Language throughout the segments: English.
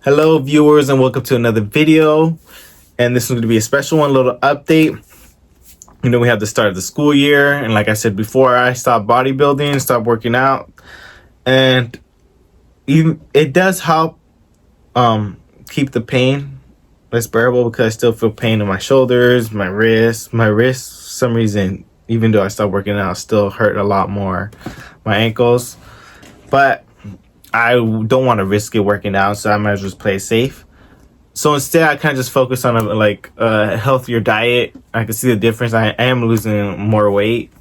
Hello viewers and welcome to another video, and this is going to be a special one, a little update. We have the start of the school year, and like I said before, I stopped bodybuilding, stopped working out, and even it does help keep the pain less bearable, because I still feel pain in my shoulders, my wrists. For some reason, even though I stopped working out, still hurt a lot more. My ankles, but I don't want to risk it working out, so I might as well just play it safe. So instead, I kind of just focus on a healthier diet. I can see the difference. I am losing more weight,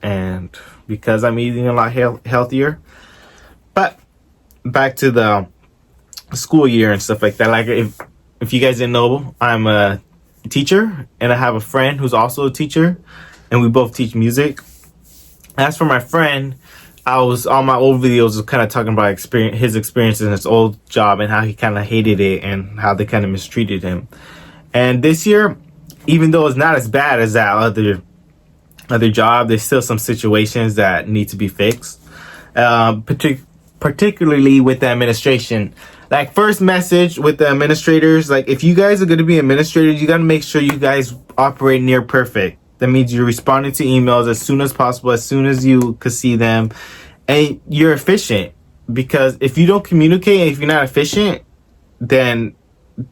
and because I'm eating a lot healthier. But back to the school year and stuff like that. Like if you guys didn't know, I'm a teacher, and I have a friend who's also a teacher, and we both teach music. As for my friend, I was on my old videos kind of talking about his experience in his old job and how he kind of hated it and how they kind of mistreated him. And this year, even though it's not as bad as that other job, there's still some situations that need to be fixed, particularly with the administration. Like, first message with the administrators, like, if you guys are going to be administrators, you got to make sure you guys operate near perfect. That means you're responding to emails as soon as possible, as soon as you could see them, and you're efficient. Because if you don't communicate and if you're not efficient, then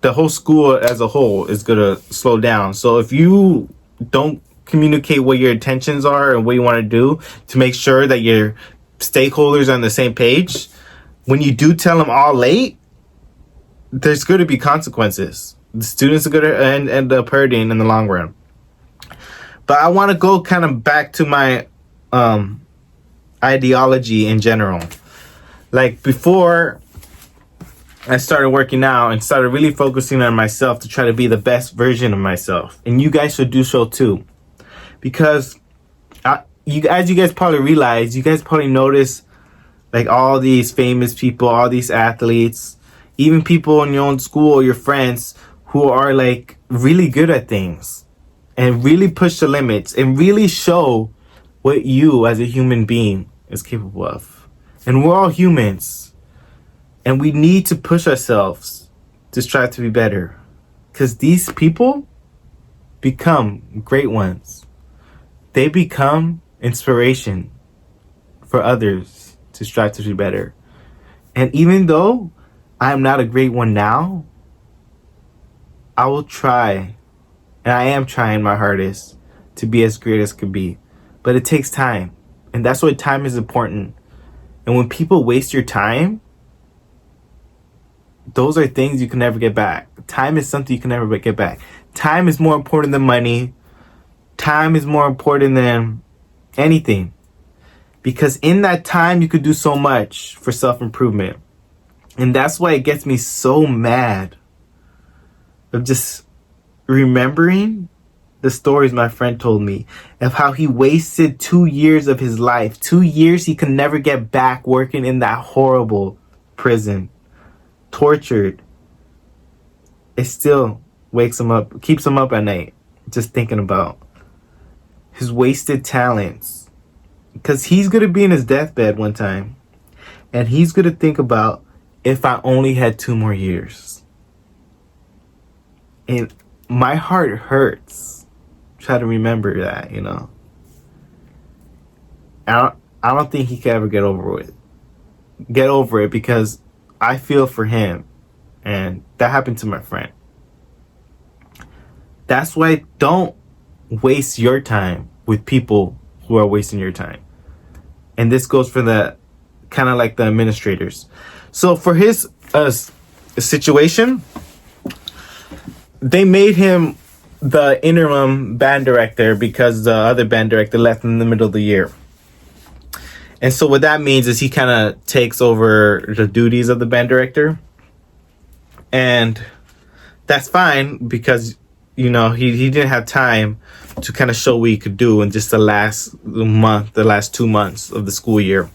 the whole school as a whole is going to slow down. So if you don't communicate what your intentions are and what you want to do to make sure that your stakeholders are on the same page, when you do tell them all late, there's going to be consequences. The students are going to end up hurting in the long run. But I want to go kind of back to my ideology in general. Like, before I started working out and started really focusing on myself to try to be the best version of myself. And you guys should do so too. Because as you guys probably realize, you guys probably notice, like, all these famous people, all these athletes, even people in your own school, your friends, who are like really good at things. And really push the limits and really show what you as a human being is capable of. And we're all humans. And we need to push ourselves to strive to be better. Because these people become great ones. They become inspiration for others to strive to be better. And even though I'm not a great one now, I will try. And I am trying my hardest to be as great as could be. But it takes time. And that's why time is important. And when people waste your time, those are things you can never get back. Time is something you can never get back. Time is more important than money. Time is more important than anything. Because in that time, you could do so much for self-improvement. And that's why it gets me so mad of just remembering the stories my friend told me of how he wasted 2 years of his life. 2 years he could never get back working in that horrible prison. Tortured. It still wakes him up, keeps him up at night, just thinking about his wasted talents. Because he's going to be in his deathbed one time. And he's going to think about, if I only had 2 more years. And my heart hurts. Try to remember that, I don't think he can ever get over it, because I feel for him, and that happened to my friend. That's why don't waste your time with people who are wasting your time. And this goes for the kind of like the administrators. So for his situation, they made him the interim band director because the other band director left in the middle of the year. And so what that means is he kind of takes over the duties of the band director. And that's fine because, he didn't have time to kind of show what he could do in just the last 2 months of the school year.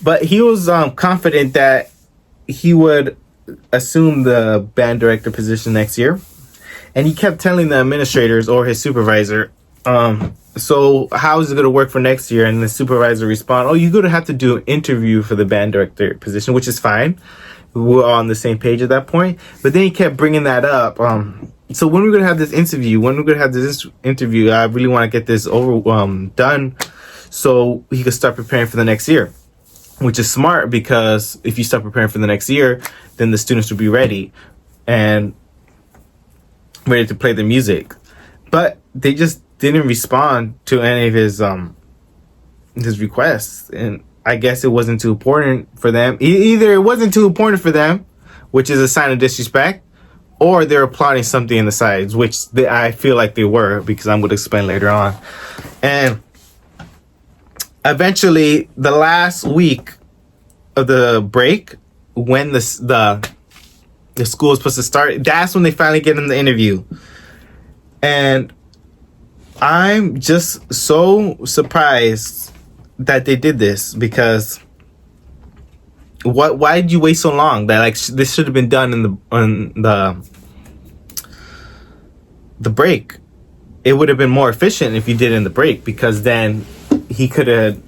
But he was confident that he would assume the band director position next year. And he kept telling the administrators or his supervisor, so how is it going to work for next year? And the supervisor responded, you're going to have to do an interview for the band director position, which is fine. We were all on the same page at that point. But then he kept bringing that up. So when we're gonna have this interview? I really want to get this done, so he could start preparing for the next year. Which is smart, because if you start preparing for the next year, then the students will be ready and ready to play the music. But they just didn't respond to any of his requests, and I guess it wasn't too important for them. Either it wasn't too important for them, which is a sign of disrespect, or they're plotting something in the sides, which I feel like they were, because I'm going to explain later on. And eventually, the last week of the break, when the school is supposed to start, that's when they finally get in the interview. And I'm just so surprised that they did this, because why did you wait so long? That this should have been done on the break. It would have been more efficient if you did it in the break, because then he could have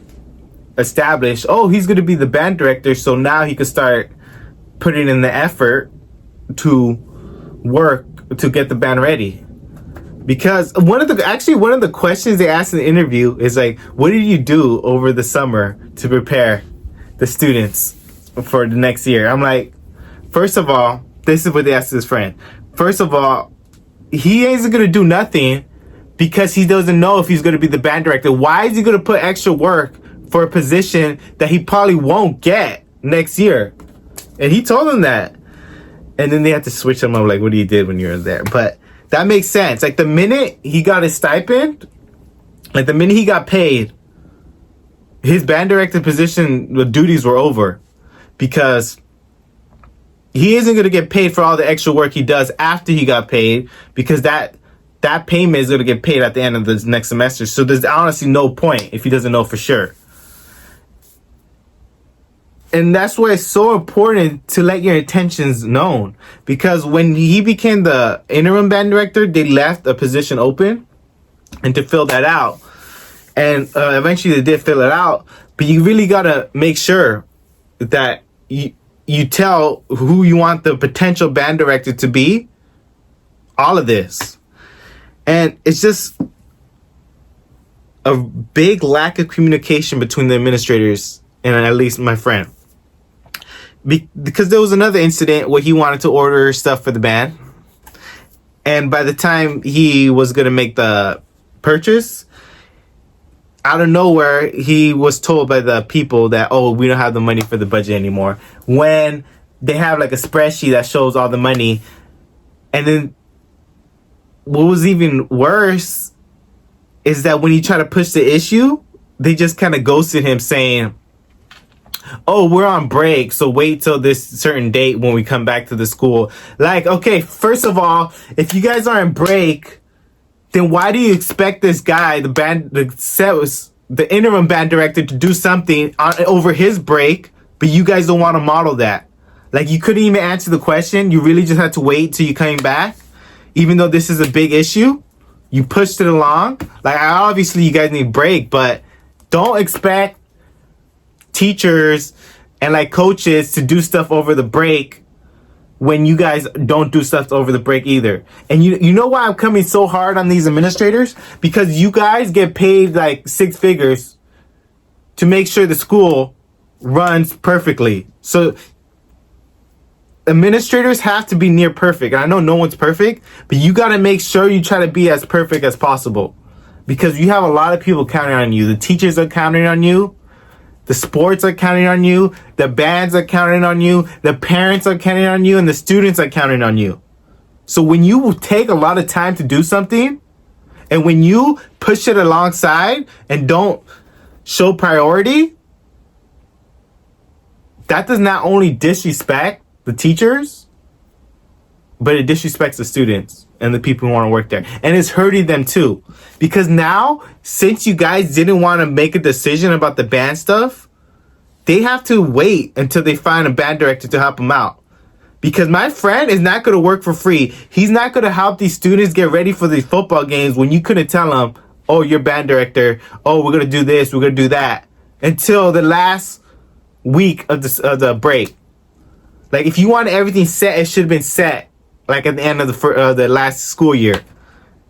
established, he's going to be the band director, so now he could start putting in the effort to work to get the band ready. Because one of the questions they asked in the interview is like, what did you do over the summer to prepare the students for the next year? I'm like, first of all, this is what they asked his friend. First of all, he isn't going to do nothing because he doesn't know if he's going to be the band director. Why is he going to put extra work for a position that he probably won't get next year? And he told them that. And then they had to switch him up, like, what you did when you were there. But that makes sense. Like, the minute he got his stipend, like the minute he got paid, his band director position, the duties were over, because he isn't going to get paid for all the extra work he does after he got paid, because that payment is going to get paid at the end of the next semester. So there's honestly no point if he doesn't know for sure. And that's why it's so important to let your intentions known, because when he became the interim band director, they left a position open and to fill that out. And eventually they did fill it out, but you really got to make sure that you tell who you want the potential band director to be all of this. And it's just a big lack of communication between the administrators and at least my friend. Because there was another incident where he wanted to order stuff for the band, and by the time he was going to make the purchase, out of nowhere, he was told by the people that, we don't have the money for the budget anymore, when they have like a spreadsheet that shows all the money. And then what was even worse is that when he tried to push the issue, they just kind of ghosted him, saying, we're on break, so wait till this certain date when we come back to the school. Like, okay, first of all, if you guys are on break, then why do you expect this guy, the interim band director, to do something over his break, but you guys don't want to model that? Like, you couldn't even answer the question. You really just had to wait till you came back, even though this is a big issue. You pushed it along. Like, obviously you guys need break, but don't expect teachers and like coaches to do stuff over the break when you guys don't do stuff over the break either. And you know why I'm coming so hard on these administrators? Because you guys get paid like 6 figures to make sure the school runs perfectly. So administrators have to be near perfect. And I know no one's perfect, but you got to make sure you try to be as perfect as possible, because you have a lot of people counting on you. The teachers are counting on you. The sports are counting on you. The bands are counting on you. The parents are counting on you. And the students are counting on you. So when you take a lot of time to do something, and when you push it alongside and don't show priority, that does not only disrespect the teachers, but it disrespects the students and the people who want to work there. And it's hurting them too. Because now, since you guys didn't want to make a decision about the band stuff, they have to wait until they find a band director to help them out. Because my friend is not going to work for free. He's not going to help these students get ready for these football games when you couldn't tell them, you're band director. We're going to do this. We're going to do that. Until the last week of the break. Like, if you wanted everything set, it should have been set like at the end of the last school year.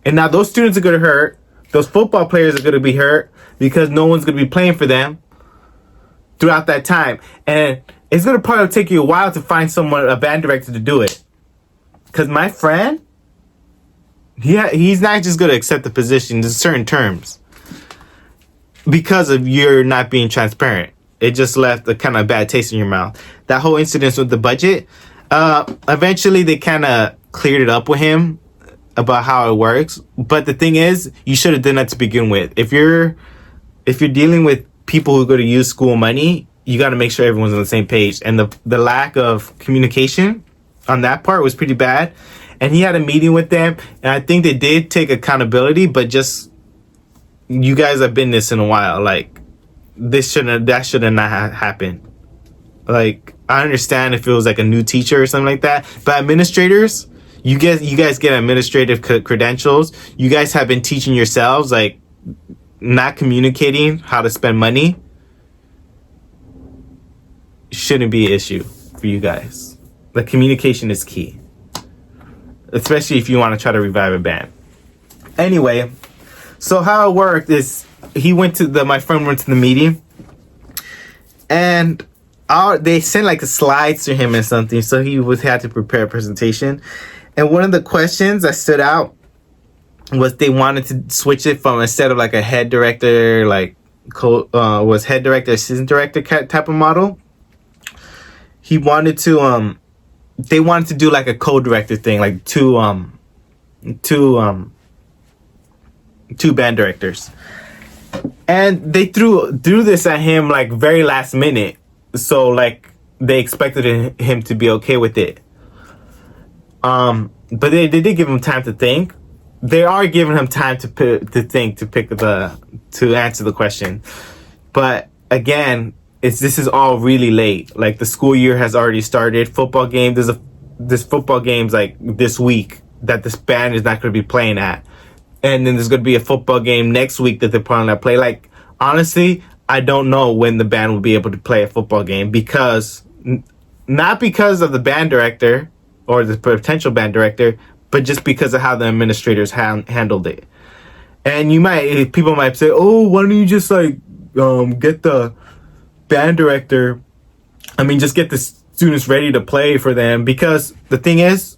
And now those students are going to hurt. Those football players are going to be hurt because no one's going to be playing for them throughout that time. And it's going to probably take you a while to find a band director to do it. Because my friend, he's not just going to accept the position. There's certain terms. Because of you're not being transparent. It just left a kind of bad taste in your mouth. That whole incident with the budget, eventually they kind of cleared it up with him about how it works. But the thing is, you should have done that to begin with. If you're dealing with people who go to use school money, you got to make sure everyone's on the same page. And the lack of communication on that part was pretty bad. And he had a meeting with them, and I think they did take accountability, but just, you guys have been this in a while. Like, that should have not happened. Like, I understand if it was like a new teacher or something like that, but administrators, you guys get administrative credentials. You guys have been teaching yourselves, like, not communicating how to spend money shouldn't be an issue for you guys. The communication is key, especially if you want to try to revive a band. Anyway, so how it worked is my friend went to the meeting, and they sent like the slides to him and something, so he had to prepare a presentation. And one of the questions that stood out was they wanted to switch it from, instead of like a head director, like was head director, assistant director type of model. He wanted to they wanted to do like a co-director thing, like two band directors. And they threw this at him like very last minute. So like they expected him to be okay with it. But they did give him time to think. They are giving him time to answer the question. But again, this is all really late. Like, the school year has already started. Football game, this football game's like this week that this band is not going to be playing at. And then there's going to be a football game next week that they're planning to play. Like, honestly, I don't know when the band will be able to play a football game, because not because of the band director or the potential band director, but just because of how the administrators handled it. And people might say, oh, why don't you just like get the band director, just get the students ready to play for them. Because the thing is,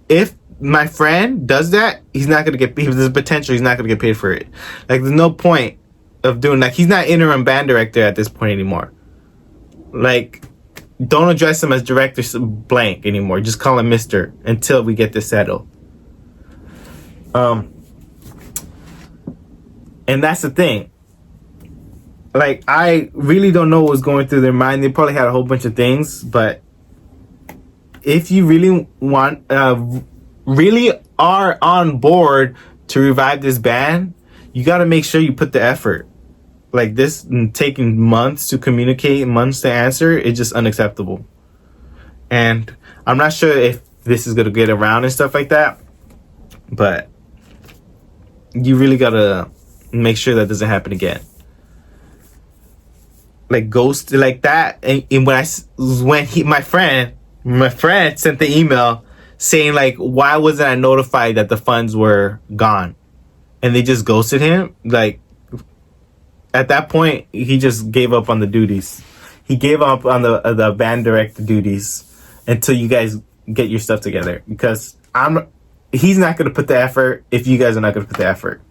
if my friend does that, he's not going to get, there's potential he's not going to get paid for it. Like, there's no point of doing that. He's not interim band director at this point anymore. Like, don't address him as director blank anymore. Just call him Mr. until we get this settled. And that's the thing. Like, I really don't know what was going through their mind. They probably had a whole bunch of things, but if you really want, really are on board to revive this band, you got to make sure you put the effort. Like, this taking months to communicate, months to answer, it's just unacceptable. And I'm not sure if this is going to get around and stuff like that, but you really got to make sure that doesn't happen again. Like, ghost like that. And my friend sent the email saying, like, why wasn't I notified that the funds were gone? And they just ghosted him. Like, at that point, he just gave up on the duties. He gave up on the band director duties until you guys get your stuff together. Because he's not going to put the effort if you guys are not going to put the effort.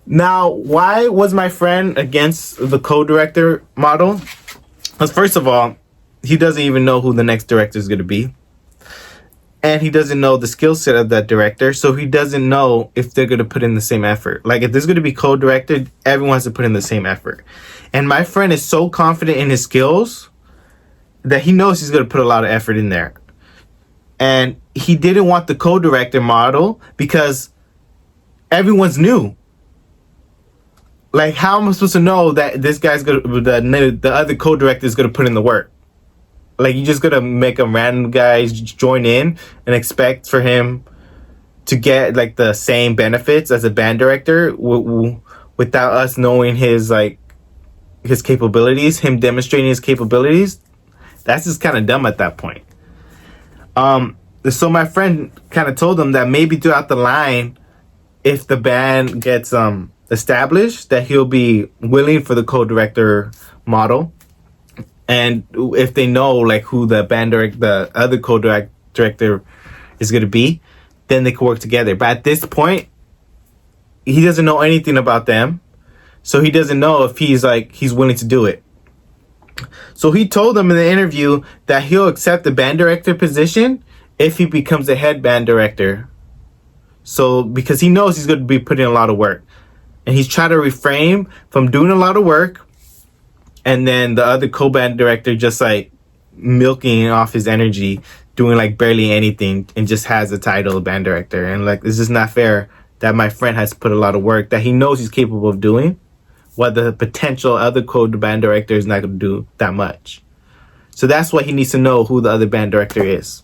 Now, why was my friend against the co-director model? Because first of all, he doesn't even know who the next director is going to be. And he doesn't know the skill set of that director, so he doesn't know if they're going to put in the same effort. Like, if there's going to be co-director, everyone has to put in the same effort. And my friend is so confident in his skills that he knows he's going to put a lot of effort in there. And he didn't want the co-director model because everyone's new. Like, how am I supposed to know that this guy's going to, the other co-director is going to put in the work? Like, you just gonna make a random guy join in and expect for him to get like the same benefits as a band director without us knowing his capabilities, him demonstrating his capabilities? That's just kind of dumb at that point. So my friend kind of told him that maybe throughout the line, if the band gets established, that he'll be willing for the co-director model. And if they know like who the the other co-director is going to be, then they can work together. But at this point, he doesn't know anything about them. So he doesn't know if he's willing to do it. So he told them in the interview that he'll accept the band director position if he becomes the head band director. So because he knows he's going to be putting in a lot of work. And he's trying to refrain from doing a lot of work. And then the other co-band director just like milking off his energy, doing like barely anything, and just has the title of band director. And like, this is not fair that my friend has put a lot of work that he knows he's capable of doing, while the potential other co-band director is not going to do that much. So that's why he needs to know who the other band director is.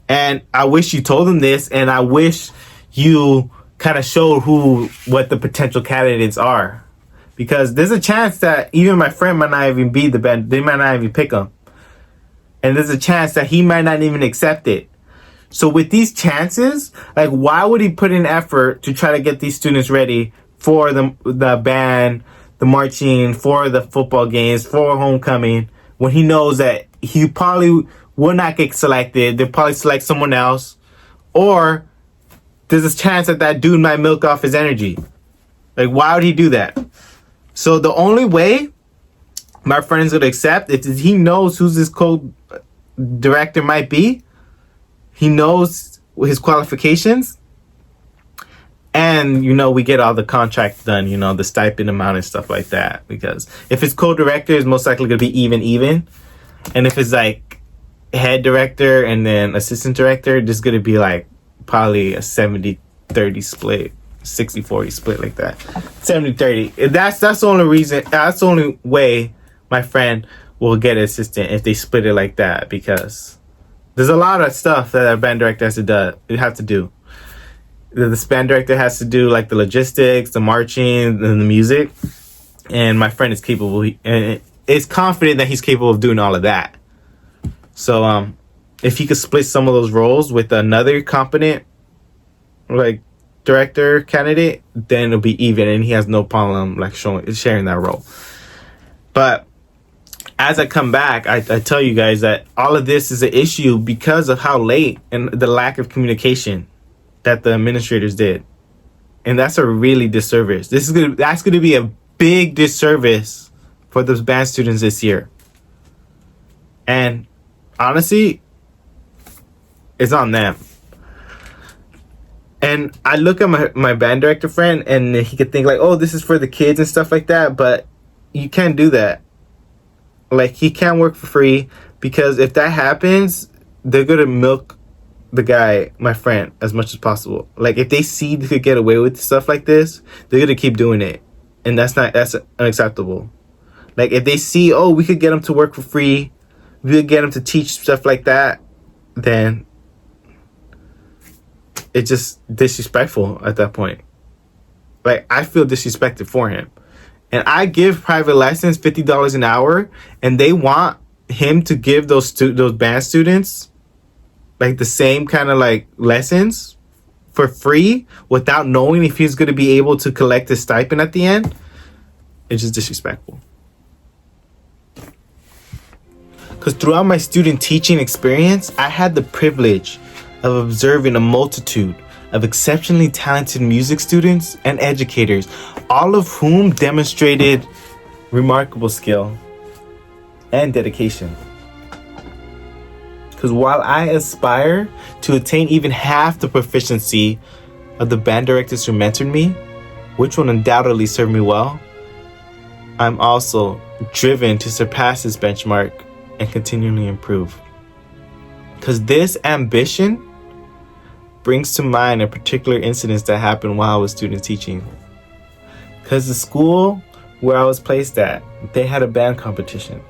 And I wish you told him this, and I wish you kind of showed what the potential candidates are. Because there's a chance that even my friend might not even be the band, they might not even pick him. And there's a chance that he might not even accept it. So with these chances, like, why would he put in effort to try to get these students ready for the band, the marching, for the football games, for homecoming, when he knows that he probably will not get selected? They'll probably select someone else. Or there's a chance that dude might milk off his energy. Like, why would he do that? So the only way my friend's going to accept is if he knows who this co-director might be. He knows his qualifications. And, we get all the contracts done, the stipend amount and stuff like that. Because if it's co-director, it's most likely going to be even. And if it's like head director and then assistant director, there's going to be like probably a 70-30 split, 60-40 split like that. 70-30. That's the only reason, that's the only way my friend will get an assistant, if they split it like that. Because there's a lot of stuff that a band director has to do. The band director has to do like the logistics, the marching, and the music. And my friend is capable, and is confident that he's capable of doing all of that. So if he could split some of those roles with another competent like director candidate, then it'll be even, and he has no problem like sharing that role. But as I come back, I tell you guys that all of this is an issue because of how late and the lack of communication that the administrators did. And that's a really disservice. That's going to be a big disservice for those band students this year. And honestly, it's on them. And I look at my band director friend, and he could think like, oh, this is for the kids and stuff like that. But you can't do that. Like, he can't work for free, because if that happens, they're going to milk the guy, my friend, as much as possible. Like, if they see they could get away with stuff like this, they're going to keep doing it. And that's unacceptable. Like, if they see, oh, we could get him to work for free, we could get him to teach stuff like that, then it's just disrespectful at that point. Like, I feel disrespected for him. And I give private lessons $50 an hour, and they want him to give those band students like the same kind of like lessons for free without knowing if he's going to be able to collect his stipend at the end. It's just disrespectful. Because throughout my student teaching experience, I had the privilege of observing a multitude of exceptionally talented music students and educators, all of whom demonstrated remarkable skill and dedication. Because while I aspire to attain even half the proficiency of the band directors who mentored me, which will undoubtedly serve me well, I'm also driven to surpass this benchmark and continually improve. Because this ambition brings to mind a particular incident that happened while I was student teaching. Because the school where I was placed at, they had a band competition.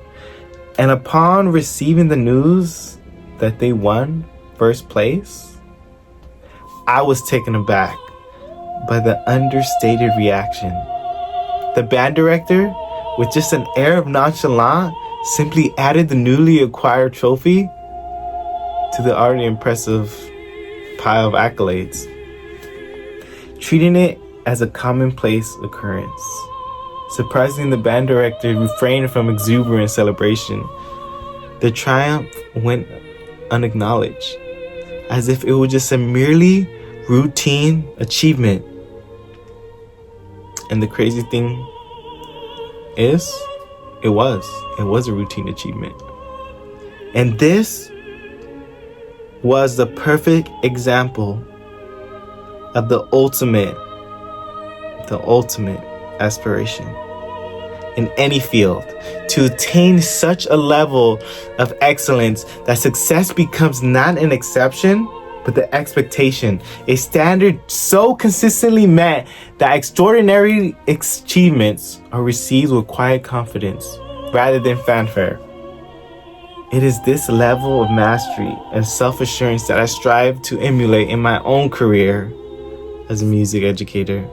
And upon receiving the news that they won first place, I was taken aback by the understated reaction. The band director, with just an air of nonchalance, simply added the newly acquired trophy to the already impressive pile of accolades, treating it as a commonplace occurrence. Surprisingly, the band director refrained from exuberant celebration. The triumph went unacknowledged, as if it was just a merely routine achievement. And the crazy thing is, it was a routine achievement. And this was the perfect example of the ultimate aspiration in any field, to attain such a level of excellence that success becomes not an exception, but the expectation, a standard so consistently met that extraordinary achievements are received with quiet confidence rather than fanfare. It is this level of mastery and self-assurance that I strive to emulate in my own career as a music educator.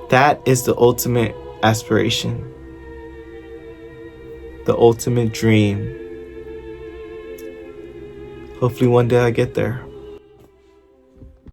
That is the ultimate aspiration, the ultimate dream. Hopefully one day I get there.